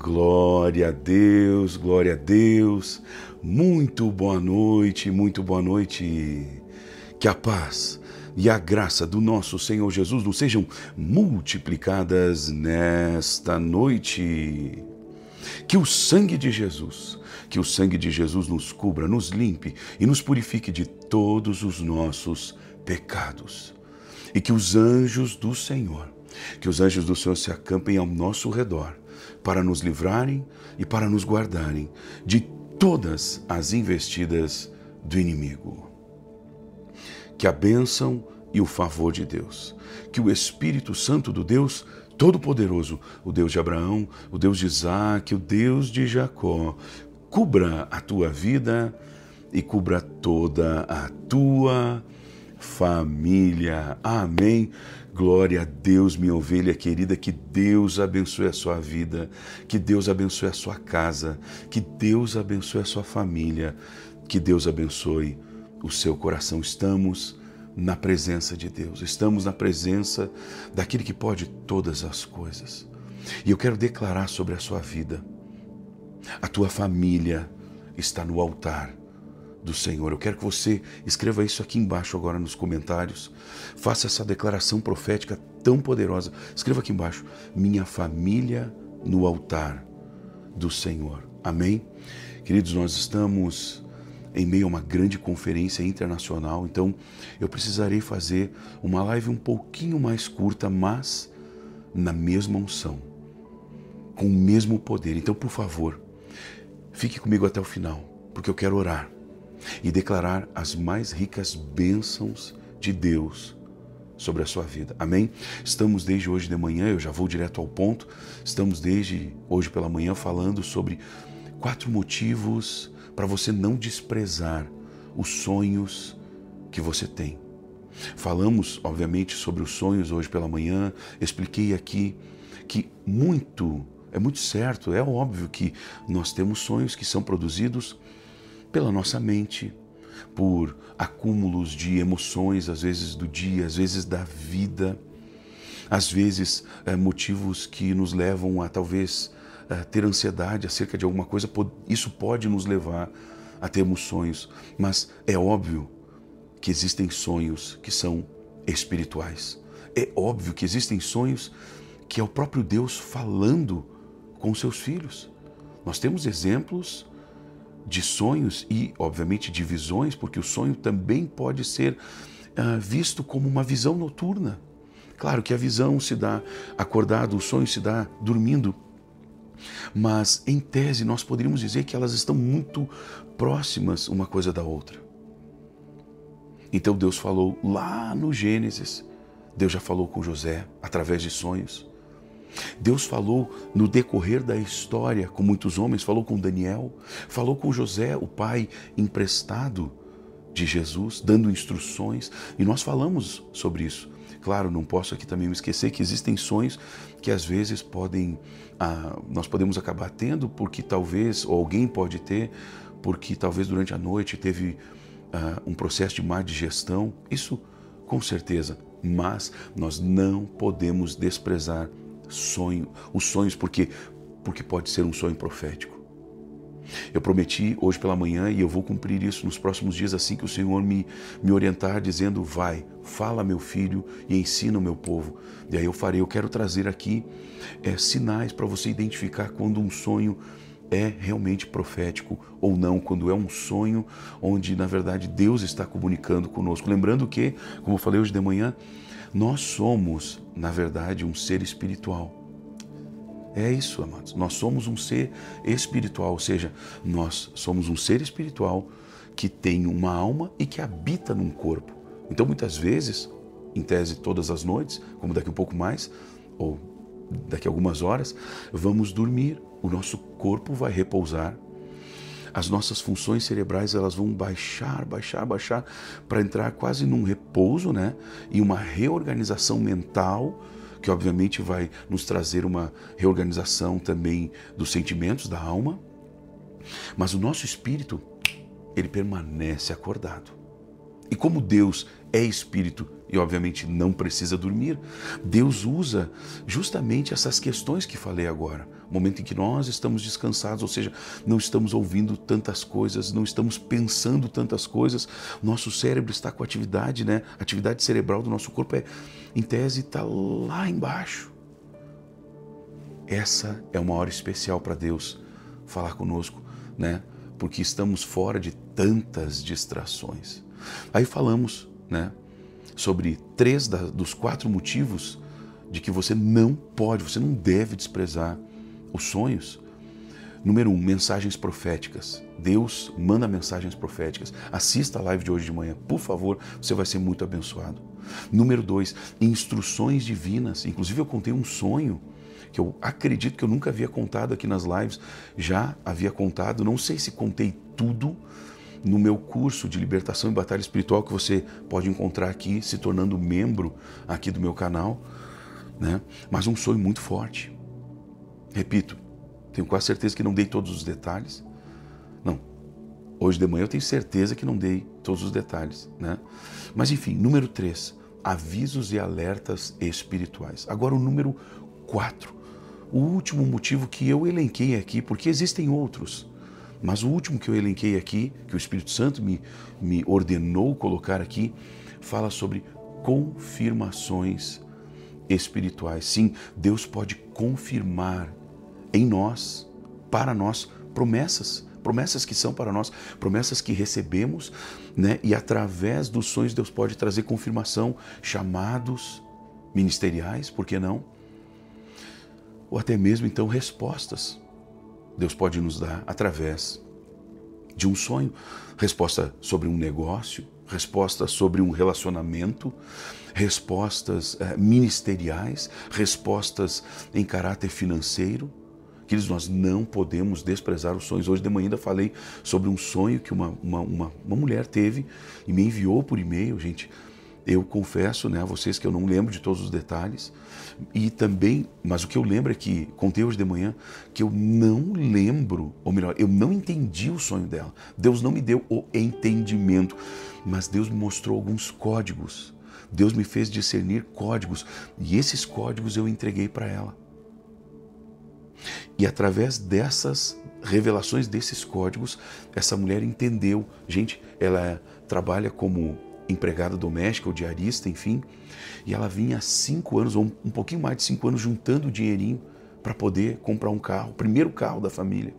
Glória a Deus, glória a Deus. Muito boa noite, muito boa noite. Que a paz e a graça do nosso Senhor Jesus nos sejam multiplicadas nesta noite. Que o sangue de Jesus nos cubra, nos limpe e nos purifique de todos os nossos pecados. E que os anjos do Senhor se acampem ao nosso redor para nos livrarem e para nos guardarem de todas as investidas do inimigo. Que a bênção e o favor de Deus, que o Espírito Santo do Deus Todo-Poderoso, o Deus de Abraão, o Deus de Isaac, o Deus de Jacó, cubra a tua vida e cubra toda a tua família. Amém. Glória a Deus, minha ovelha querida, que Deus abençoe a sua vida, que Deus abençoe a sua casa, que Deus abençoe a sua família, que Deus abençoe o seu coração. Estamos na presença de Deus, estamos na presença daquele que pode todas as coisas. E eu quero declarar sobre a sua vida, a tua família está no altar do Senhor. Eu quero que você escreva isso aqui embaixo agora nos comentários. Faça essa declaração profética tão poderosa. Escreva aqui embaixo: minha família no altar do Senhor. Amém? Queridos, nós estamos em meio a uma grande conferência internacional, então eu precisarei fazer uma live um pouquinho mais curta, mas na mesma unção, com o mesmo poder. Então, por favor, fique comigo até o final, porque eu quero orar e declarar as mais ricas bênçãos de Deus sobre a sua vida. Amém? Estamos desde hoje de manhã, eu já vou direto ao ponto, estamos desde hoje pela manhã falando sobre 4 motivos para você não desprezar os sonhos que você tem. Falamos, obviamente, sobre os sonhos hoje pela manhã, expliquei aqui que é muito certo, é óbvio que nós temos sonhos que são produzidos pela nossa mente, por acúmulos de emoções, às vezes do dia, às vezes da vida, às vezes motivos que nos levam a talvez ter ansiedade acerca de alguma coisa. Isso pode nos levar a termos sonhos, mas é óbvio que existem sonhos que são espirituais. É óbvio que existem sonhos que é o próprio Deus falando com seus filhos. Nós temos exemplos de sonhos e, obviamente, de visões, porque o sonho também pode ser visto como uma visão noturna. Claro que a visão se dá acordado, o sonho se dá dormindo, mas, em tese, nós poderíamos dizer que elas estão muito próximas uma coisa da outra. Então, Deus falou lá no Gênesis, Deus já falou com José através de sonhos. Deus falou no decorrer da história com muitos homens, falou com Daniel, falou com José, o pai emprestado de Jesus, dando instruções, e nós falamos sobre isso. Claro, não posso aqui também me esquecer que existem sonhos que às vezes nós podemos acabar tendo, porque talvez, ou alguém pode ter, porque talvez durante a noite teve um processo de má digestão, isso com certeza, mas nós não podemos desprezar os sonhos, porque pode ser um sonho profético. Eu prometi hoje pela manhã e eu vou cumprir isso nos próximos dias, assim que o Senhor me orientar, dizendo: vai, fala, meu filho, e ensina o meu povo. E aí eu farei. Eu quero trazer aqui sinais para você identificar quando um sonho é realmente profético ou não, quando é um sonho onde, na verdade, Deus está comunicando conosco. Lembrando que, como eu falei hoje de manhã, nós somos, na verdade, um ser espiritual. É isso, amados. Nós somos um ser espiritual, ou seja, nós somos um ser espiritual que tem uma alma e que habita num corpo. Então, muitas vezes, em tese todas as noites, como daqui a um pouco mais, ou daqui a algumas horas, vamos dormir, o nosso corpo vai repousar, as nossas funções cerebrais elas vão baixar para entrar quase num repouso, né? E uma reorganização mental, que obviamente vai nos trazer uma reorganização também dos sentimentos, da alma. Mas o nosso espírito, ele permanece acordado. E como Deus é espírito e obviamente não precisa dormir, Deus usa justamente essas questões que falei agora. Momento em que nós estamos descansados, ou seja, não estamos ouvindo tantas coisas, não estamos pensando tantas coisas, nosso cérebro está com atividade, né? A atividade cerebral do nosso corpo em tese está lá embaixo. Essa é uma hora especial para Deus falar conosco, né? Porque estamos fora de tantas distrações. Aí falamos, né, sobre 3 dos 4 motivos de que você não pode, você não deve desprezar os sonhos. Número 1, mensagens proféticas. Deus manda mensagens proféticas. Assista a live de hoje de manhã, por favor, você vai ser muito abençoado. Número 2, instruções divinas. Inclusive eu contei um sonho que eu acredito que eu nunca havia contado aqui nas lives, já havia contado, não sei se contei tudo no meu curso de libertação e batalha espiritual que você pode encontrar aqui, se tornando membro aqui do meu canal, né? Mas um sonho muito forte. Repito, tenho quase certeza que não dei todos os detalhes. Não, hoje de manhã eu tenho certeza que não dei todos os detalhes, né? Mas enfim, número 3, avisos e alertas espirituais. Agora o número 4, o último motivo que eu elenquei aqui, porque existem outros, mas o último que eu elenquei aqui, que o Espírito Santo me ordenou colocar aqui, fala sobre confirmações espirituais. Sim, Deus pode confirmar em nós, para nós, promessas que são para nós, promessas que recebemos, né? E através dos sonhos Deus pode trazer confirmação, chamados ministeriais, por que não? Ou até mesmo então respostas. Deus pode nos dar através de um sonho, resposta sobre um negócio, resposta sobre um relacionamento, respostas ministeriais, respostas em caráter financeiro. Queridos, nós não podemos desprezar os sonhos. Hoje de manhã ainda falei sobre um sonho que uma mulher teve e me enviou por e-mail, gente. Eu confesso, né, a vocês que eu não lembro de todos os detalhes. E também, mas o que eu lembro é que, contei hoje de manhã, que eu não lembro, ou melhor, eu não entendi o sonho dela. Deus não me deu o entendimento, mas Deus me mostrou alguns códigos. Deus me fez discernir códigos e esses códigos eu entreguei para ela. E através dessas revelações, desses códigos, essa mulher entendeu. Gente, ela trabalha como empregada doméstica ou diarista, enfim, e ela vinha há 5 anos, ou um pouquinho mais de 5 anos, juntando dinheirinho para poder comprar um carro, o primeiro carro da família.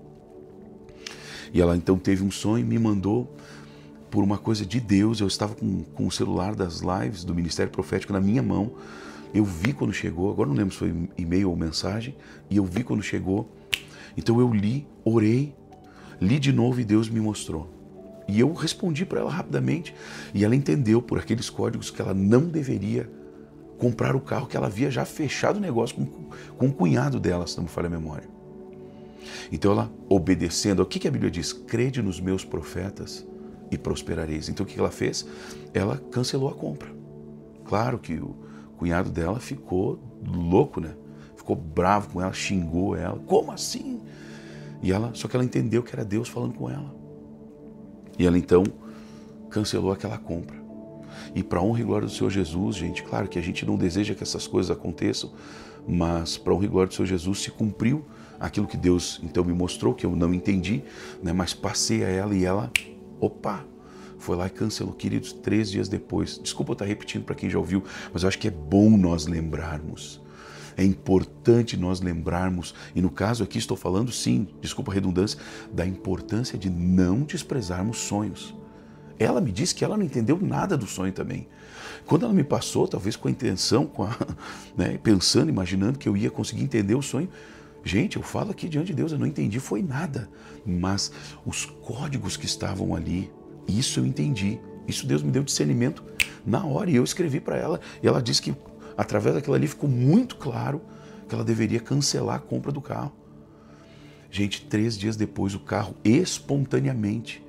E ela então teve um sonho e me mandou, por uma coisa de Deus, eu estava com o celular das lives do Ministério Profético na minha mão, eu vi quando chegou, agora não lembro se foi e-mail ou mensagem, e eu vi quando chegou, então eu li, orei, li de novo e Deus me mostrou. E eu respondi para ela rapidamente e ela entendeu por aqueles códigos que ela não deveria comprar o carro, que ela havia já fechado o negócio com o cunhado dela, se não me falha a memória. Então ela, obedecendo, o que a Bíblia diz? Crede nos meus profetas e prosperareis. Então o que ela fez? Ela cancelou a compra. Claro que o cunhado dela ficou louco, né? Ficou bravo com ela, xingou ela. Como assim? Só que ela entendeu que era Deus falando com ela. E ela então cancelou aquela compra. E para a honra e glória do Senhor Jesus, gente, claro que a gente não deseja que essas coisas aconteçam, mas para a honra e glória do Senhor Jesus se cumpriu aquilo que Deus então me mostrou, que eu não entendi, né? Mas passei a ela e ela, foi lá e cancelou. Queridos, 3 dias depois, desculpa eu estar repetindo para quem já ouviu, mas eu acho que é bom nós lembrarmos. É importante nós lembrarmos, e no caso aqui estou falando, sim, desculpa a redundância, da importância de não desprezarmos sonhos. Ela me disse que ela não entendeu nada do sonho também. Quando ela me passou, talvez com a intenção, né, pensando, imaginando que eu ia conseguir entender o sonho, gente, eu falo aqui diante de Deus, eu não entendi, foi nada. Mas os códigos que estavam ali, isso eu entendi. Isso Deus me deu discernimento na hora e eu escrevi para ela. E ela disse que através daquilo ali ficou muito claro que ela deveria cancelar a compra do carro. Gente, 3 dias depois o carro, espontaneamente,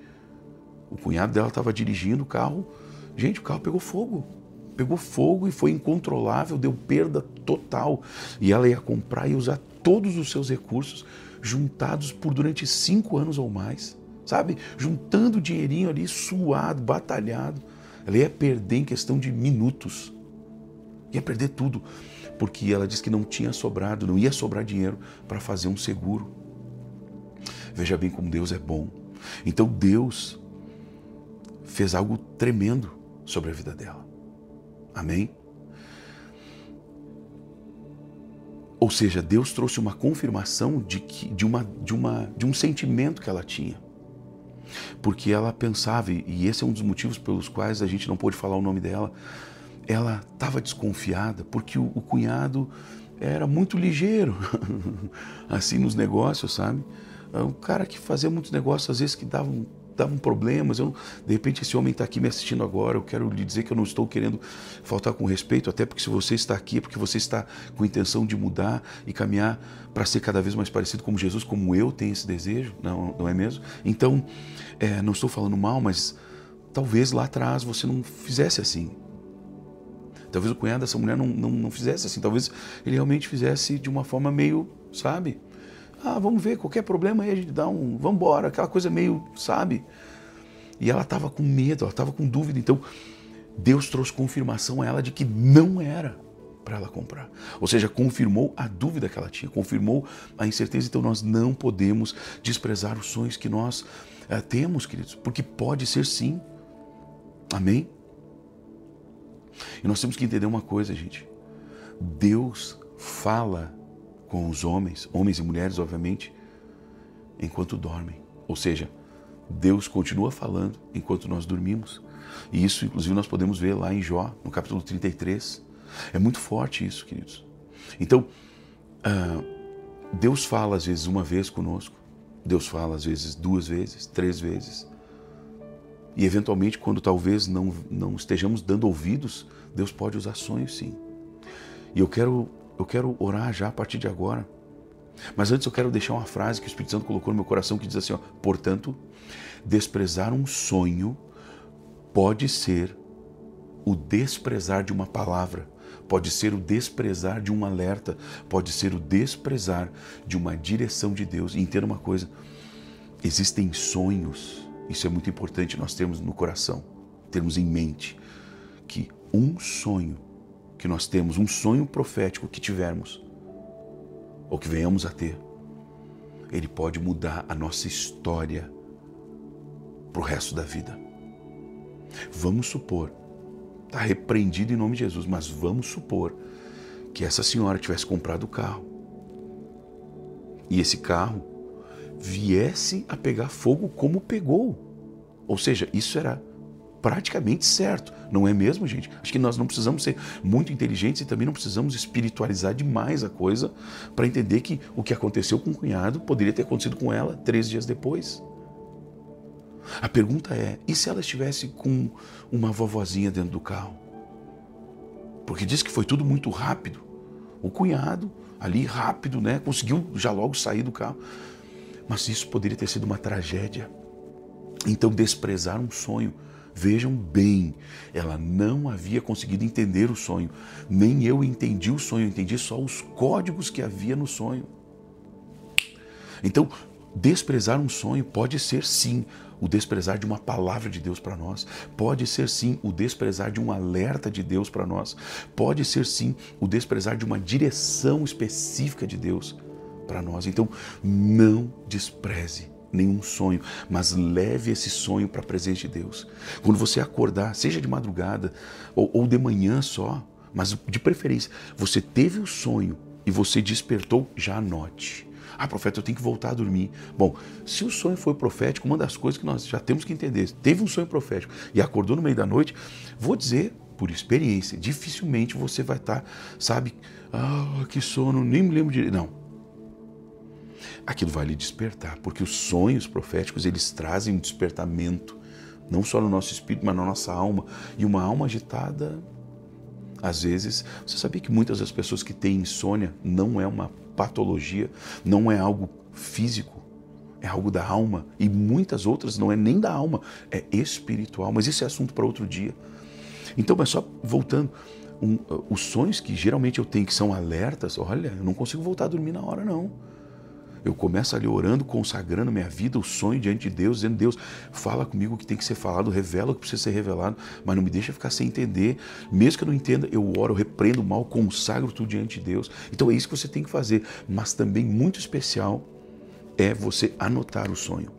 o cunhado dela estava dirigindo o carro, gente, o carro pegou fogo e foi incontrolável, deu perda total. E ela ia comprar e usar todos os seus recursos juntados durante 5 anos ou mais, sabe? Juntando dinheirinho ali, suado, batalhado. Ela ia perder em questão de minutos. Ia perder tudo. Porque ela disse que não tinha sobrado, não ia sobrar dinheiro para fazer um seguro. Veja bem como Deus é bom. Então Deus fez algo tremendo sobre a vida dela. Amém? Ou seja, Deus trouxe uma confirmação de um sentimento que ela tinha. Porque ela pensava, e esse é um dos motivos pelos quais a gente não pôde falar o nome dela, ela estava desconfiada porque o cunhado era muito ligeiro, assim, nos negócios, sabe? Um cara que fazia muitos negócios, às vezes, que davam problemas. De repente, esse homem está aqui me assistindo agora, eu quero lhe dizer que eu não estou querendo faltar com respeito, até porque se você está aqui é porque você está com a intenção de mudar e caminhar para ser cada vez mais parecido com Jesus, como eu tenho esse desejo, não é mesmo? Então, não estou falando mal, mas talvez lá atrás você não fizesse assim. Talvez o cunhado dessa mulher não fizesse assim, talvez ele realmente fizesse de uma forma meio, sabe? Vamos ver, qualquer problema aí a gente dá vamos embora, aquela coisa meio, sabe? E ela estava com medo, ela estava com dúvida, então Deus trouxe confirmação a ela de que não era para ela comprar. Ou seja, confirmou a dúvida que ela tinha, confirmou a incerteza. Então nós não podemos desprezar os sonhos que nós temos, queridos, porque pode ser sim. Amém? E nós temos que entender uma coisa, gente. Deus fala com os homens e mulheres, obviamente, enquanto dormem. Ou seja, Deus continua falando enquanto nós dormimos. E isso, inclusive, nós podemos ver lá em Jó, no capítulo 33. É muito forte isso, queridos. Então, Deus fala às vezes uma vez conosco. Deus fala às vezes 2 vezes, 3 vezes. E eventualmente, quando talvez não estejamos dando ouvidos, Deus pode usar sonhos, sim. E eu quero orar já a partir de agora. Mas antes eu quero deixar uma frase que o Espírito Santo colocou no meu coração que diz assim, portanto, desprezar um sonho pode ser o desprezar de uma palavra, pode ser o desprezar de um alerta, pode ser o desprezar de uma direção de Deus. E entenda uma coisa, existem sonhos, isso é muito importante nós termos no coração, termos em mente, que um sonho que nós temos, um sonho profético que tivermos, ou que venhamos a ter, ele pode mudar a nossa história para o resto da vida. Vamos supor, está repreendido em nome de Jesus, mas vamos supor que essa senhora tivesse comprado o carro e esse carro viesse a pegar fogo como pegou. Ou seja, isso era praticamente certo, não é mesmo, gente? Acho que nós não precisamos ser muito inteligentes e também não precisamos espiritualizar demais a coisa para entender que o que aconteceu com o cunhado poderia ter acontecido com ela 3 dias depois. A pergunta é, e se ela estivesse com uma vovozinha dentro do carro? Porque diz que foi tudo muito rápido. O cunhado, ali rápido, né, conseguiu já logo sair do carro. Mas isso poderia ter sido uma tragédia. Então, desprezar um sonho, vejam bem, ela não havia conseguido entender o sonho. Nem eu entendi o sonho, eu entendi só os códigos que havia no sonho. Então, desprezar um sonho pode ser sim o desprezar de uma palavra de Deus para nós, pode ser sim o desprezar de um alerta de Deus para nós, pode ser sim o desprezar de uma direção específica de Deus para nós. Então, não despreze nenhum sonho, mas leve esse sonho para a presença de Deus. Quando você acordar, seja de madrugada ou de manhã só, mas de preferência, você teve o sonho e você despertou, já anote. Profeta, eu tenho que voltar a dormir. Bom, se o sonho foi profético, uma das coisas que nós já temos que entender, teve um sonho profético e acordou no meio da noite, vou dizer, por experiência, dificilmente você vai estar, sabe, que sono, nem me lembro direito. Não. Aquilo vai lhe despertar, porque os sonhos proféticos, eles trazem um despertamento, não só no nosso espírito, mas na nossa alma. E uma alma agitada, às vezes, você sabia que muitas das pessoas que têm insônia não é uma patologia, não é algo físico, é algo da alma. E muitas outras não é nem da alma, é espiritual. Mas esse é assunto para outro dia. Então, mas só voltando, os sonhos que geralmente eu tenho, que são alertas, olha, eu não consigo voltar a dormir na hora, não. eu começo ali orando, consagrando minha vida, o sonho diante de Deus, dizendo: Deus, fala comigo o que tem que ser falado, revela o que precisa ser revelado, mas não me deixa ficar sem entender. Mesmo que eu não entenda, eu oro, eu repreendo o mal, consagro tudo diante de Deus. Então é isso que você tem que fazer. Mas também muito especial é você anotar o sonho.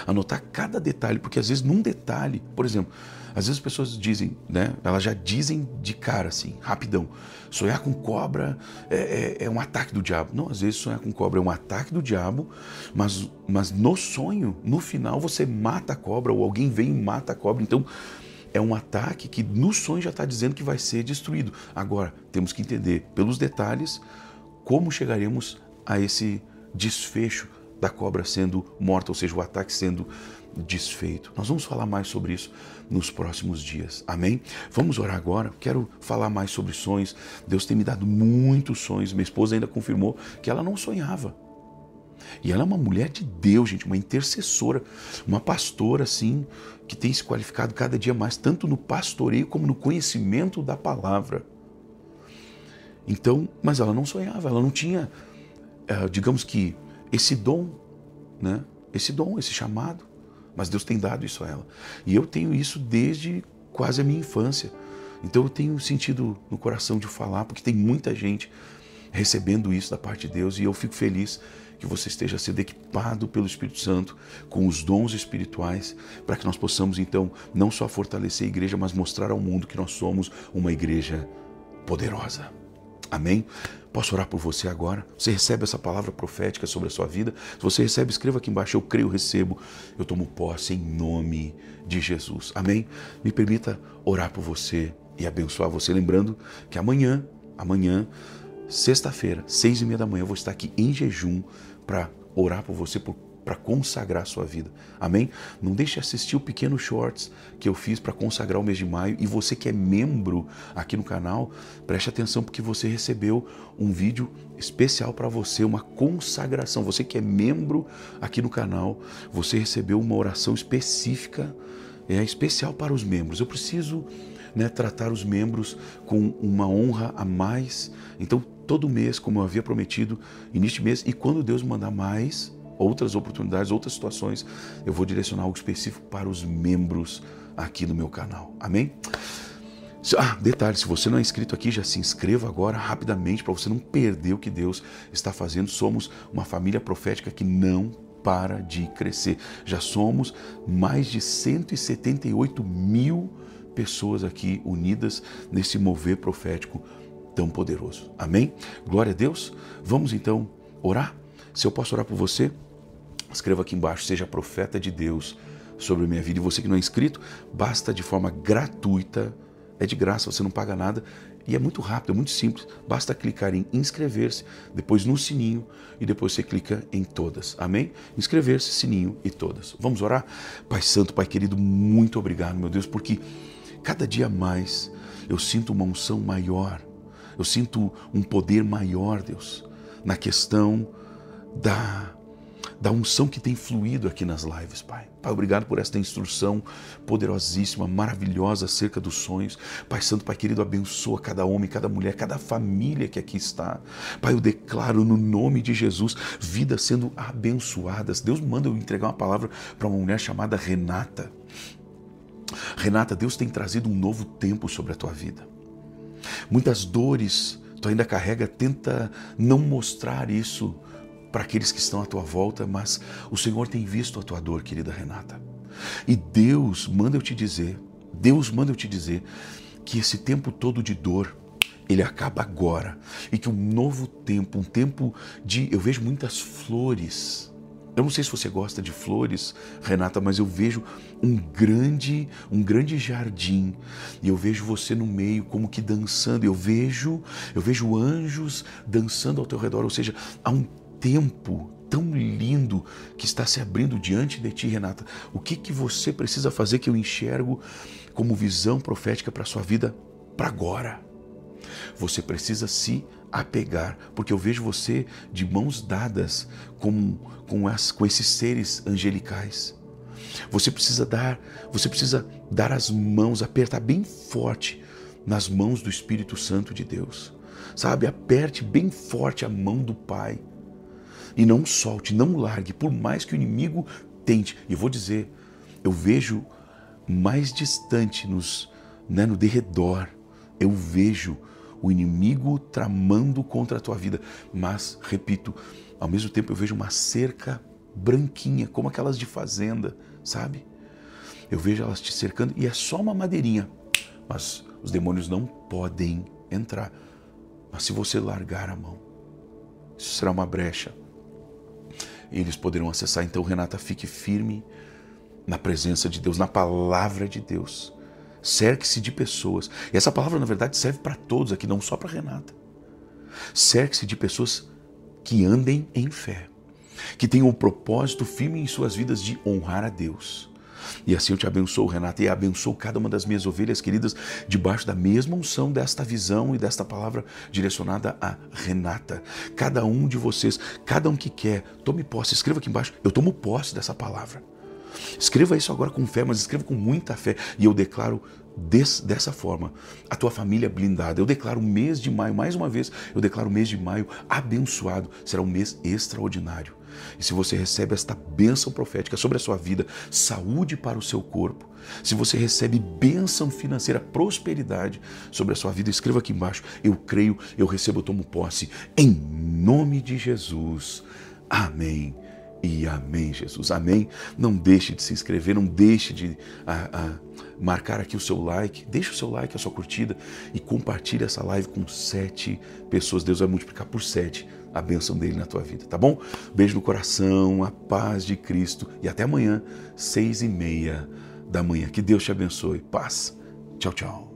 Anotar cada detalhe, porque às vezes num detalhe, por exemplo, às vezes as pessoas dizem, né? Elas já dizem de cara assim, rapidão: sonhar com cobra é um ataque do diabo. Não, às vezes sonhar com cobra é um ataque do diabo, mas no sonho, no final, você mata a cobra, ou alguém vem e mata a cobra. Então é um ataque que no sonho já está dizendo que vai ser destruído. Agora, temos que entender pelos detalhes como chegaremos a esse desfecho da cobra sendo morta, ou seja, o ataque sendo desfeito. Nós vamos falar mais sobre isso nos próximos dias, amém? Vamos orar agora. Quero falar mais sobre sonhos. Deus tem me dado muitos sonhos. Minha esposa ainda confirmou que ela não sonhava. E ela é uma mulher de Deus, gente, uma intercessora, uma pastora, assim, que tem se qualificado cada dia mais, tanto no pastoreio como no conhecimento da palavra. Então, mas ela não sonhava, ela não tinha, digamos que, esse dom, né? Esse chamado. Mas Deus tem dado isso a ela. E eu tenho isso desde quase a minha infância. Então eu tenho sentido no coração de falar, porque tem muita gente recebendo isso da parte de Deus, e eu fico feliz que você esteja sendo equipado pelo Espírito Santo com os dons espirituais, para que nós possamos então não só fortalecer a igreja, mas mostrar ao mundo que nós somos uma igreja poderosa. Amém? Posso orar por você agora? Você recebe essa palavra profética sobre a sua vida? Se você recebe, escreva aqui embaixo: eu creio, recebo, eu tomo posse em nome de Jesus. Amém? Me permita orar por você e abençoar você, lembrando que amanhã, sexta-feira, 6:30 da manhã, eu vou estar aqui em jejum para orar por você, para consagrar a sua vida. Amém? Não deixe de assistir o pequeno shorts que eu fiz para consagrar o mês de maio. E você que é membro aqui no canal, preste atenção, porque você recebeu um vídeo especial para você, uma consagração. Você que é membro aqui no canal, você recebeu uma oração específica, especial para os membros. Eu preciso, tratar os membros com uma honra a mais. Então, todo mês, como eu havia prometido, início de mês, e quando Deus mandar mais outras oportunidades, outras situações, eu vou direcionar algo específico para os membros aqui do meu canal. Amém? Detalhe, se você não é inscrito aqui, já se inscreva agora rapidamente, para você não perder o que Deus está fazendo. Somos uma família profética que não para de crescer. Já somos mais de 178 mil pessoas aqui unidas nesse mover profético tão poderoso. Amém? Glória a Deus. Vamos então orar? Se eu posso orar por você, escreva aqui embaixo: seja profeta de Deus sobre a minha vida. E você que não é inscrito, basta de forma gratuita, é de graça, você não paga nada, e é muito rápido, é muito simples. Basta clicar em inscrever-se, depois no sininho, e depois você clica em todas. Amém? Inscrever-se, sininho e todas. Vamos orar? Pai Santo, Pai querido, muito obrigado, meu Deus, porque cada dia mais eu sinto uma unção maior, eu sinto um poder maior, Deus, na questão da unção que tem fluído aqui nas lives, Pai. Pai, obrigado por esta instrução poderosíssima, maravilhosa acerca dos sonhos. Pai Santo, Pai querido, abençoa cada homem, cada mulher, cada família que aqui está. Pai, eu declaro no nome de Jesus, vidas sendo abençoadas. Deus manda eu entregar uma palavra para uma mulher chamada Renata. Renata, Deus tem trazido um novo tempo sobre a tua vida. Muitas dores tu ainda carrega, tenta não mostrar isso para aqueles que estão à tua volta, mas o Senhor tem visto a tua dor, querida Renata. E Deus manda eu te dizer que esse tempo todo de dor, ele acaba agora. E que um novo tempo, um tempo de... Eu vejo muitas flores. Eu não sei se você gosta de flores, Renata, mas eu vejo um grande jardim, e eu vejo você no meio como que dançando. Eu vejo anjos dançando ao teu redor, ou seja, há um tempo tão lindo que está se abrindo diante de ti, Renata. O que você precisa fazer, que eu enxergo como visão profética para a sua vida para agora? Você precisa se apegar, porque eu vejo você de mãos dadas com esses seres angelicais. Você precisa dar as mãos, apertar bem forte nas mãos do Espírito Santo de Deus. Sabe, aperte bem forte a mão do Pai. E não solte, não largue, por mais que o inimigo tente. E eu vou dizer, eu vejo mais distante no derredor, eu vejo o inimigo tramando contra a tua vida. Mas, repito, ao mesmo tempo eu vejo uma cerca branquinha, como aquelas de fazenda, sabe? Eu vejo elas te cercando e é só uma madeirinha. Mas os demônios não podem entrar. Mas se você largar a mão, isso será uma brecha. Eles poderão acessar. Então, Renata, fique firme na presença de Deus, na palavra de Deus. Cerque-se de pessoas. E essa palavra, na verdade, serve para todos aqui, não só para Renata. Cerque-se de pessoas que andem em fé, que tenham um propósito firme em suas vidas de honrar a Deus. E assim eu te abençoo, Renata, e abençoo cada uma das minhas ovelhas queridas debaixo da mesma unção desta visão e desta palavra direcionada a Renata. Cada um de vocês, cada um que quer, tome posse. Escreva aqui embaixo, eu tomo posse dessa palavra. Escreva isso agora com fé, mas escreva com muita fé. E eu declaro dessa forma a tua família blindada. Eu declaro o mês de maio, mais uma vez, eu declaro o mês de maio abençoado. Será um mês extraordinário. E se você recebe esta bênção profética sobre a sua vida, saúde para o seu corpo, se você recebe bênção financeira, prosperidade sobre a sua vida, escreva aqui embaixo, eu creio, eu recebo, eu tomo posse, em nome de Jesus. Amém. E amém, Jesus. Amém. Não deixe de se inscrever, não deixe de marcar aqui o seu like. Deixe o seu like, a sua curtida e compartilhe essa live com 7 pessoas. Deus vai multiplicar por 7 a bênção dele na tua vida, tá bom? Beijo no coração, a paz de Cristo e até amanhã, 6:30 da manhã. Que Deus te abençoe. Paz. Tchau, tchau.